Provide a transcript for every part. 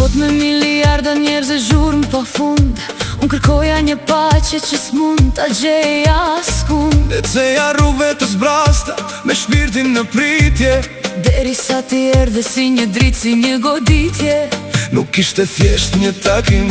bot me miliarda njerëz e zhurmë pa fund, unë kërkoja një paqe që s'mund t'a gjej askund. E ceja rrugëve të zbrasta me shpirtin në pritje, derisa ti erdhe si një dritë, si një goditje. Nuk ishte thjesht një takim,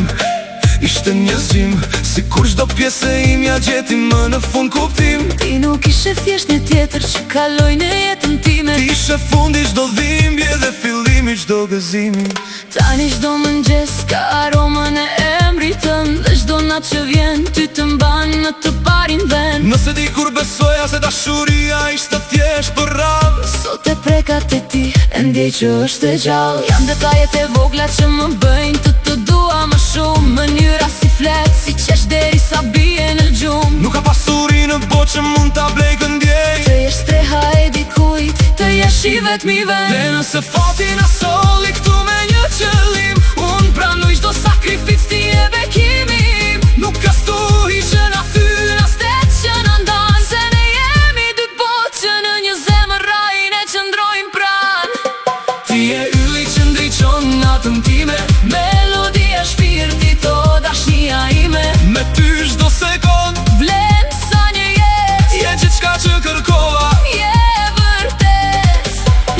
ishte një zim, si kur çdo pjesë e imja gjeti më në fund kuptim. Ti nuk ishe thjesht një tjetër që kaloj në jetën time. Ti ishe fundi çdo dhimbje dhe fillimi çdo gëzimi. Tani çdo mëngjes ka aromën e emrit tënd, dhe çdo natë që vjen ty të mban në të parin vend. Nëse di kur besoja se dashuria ishte thjesht për radhë, sot e prekat e ti e ndjej që është e gjallë. Jam detajet e vogla që më bëjnë të dua më shumë, mënyra si flet, si qesh deri sa bie në gjumë. Nuk ka pasuri në botë që mund t'a blej këndjej, të jesh streha e dikujt, të jesh i vetmi vend. dhe nëse fati na soli këtu me një qëllim, unë pranuj çdo sakrificë, ti e bekimi im. Nuk ka stuhi që na thyn, as det që na ndan, se ne jemi dy botë që në një zemër rajnë e qëndrojnë pran. ti e ylli që ndriçon natën time, melodia shpirtit, o dashnia ime. me ty çdo sekond vlen sa një jetë, je gjithçka që kërkova. je vërtet,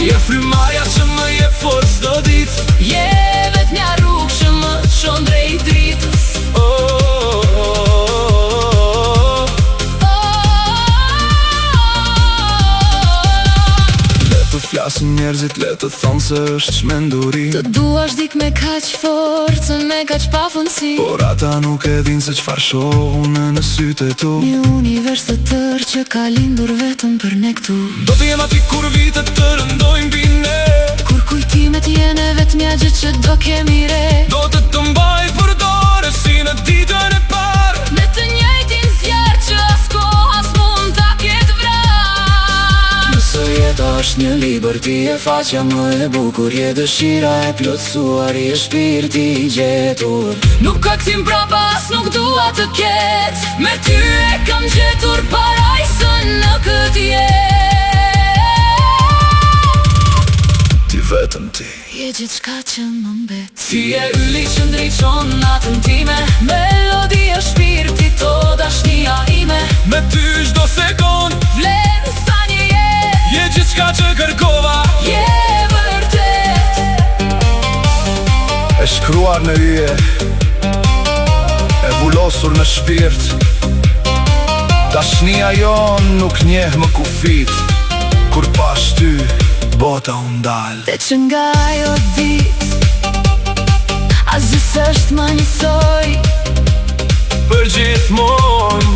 Je frymarrja që më jep forcë çdo ditë, je vetmja rrugë që më çon drejt dritës. Le të flasin njerëzit, le të thonë se është çmenduri, Të duash dik me kaq forcë, me kaq pafundsi, por ata nuk e din se çfarë shohun në sytë e tu. një univers të tërë që ka lindur vetëm për ne këtu. Do të jem aty kur vitet të rëndojnë mbi ne, Kur kujtimet jene vetmja gjë që do kemi re. do të mbaj për dorë si në ditën e parë, Me të njëjtin zjarr që as koha s'mund ta ketë vrarë. nëse jeta është një libër, ti e faqja më e bukur, je dëshira e plotësuar, je shpirti i gjetur. Nuk ka kthim prapa, as nuk dua të ketë, me ty e kam gjetur parajsën në këtë jetë. Ti vetëm ti Je gjithçka që më mbet, Ti e ylli që ndriçon natën time, melodia shpirtit, o dashnia ime. me ty çdo sekond vlen sa një jetë, je gjithçka që kërkova. je vërtet, E shkruar në yje, e vullosur në shpirt, dashnia jon nuk njeh më kufit, kur pash ty bota u ndal. dhe që nga ajo ditë asgjë s'është më njësoj. Për gjithmonë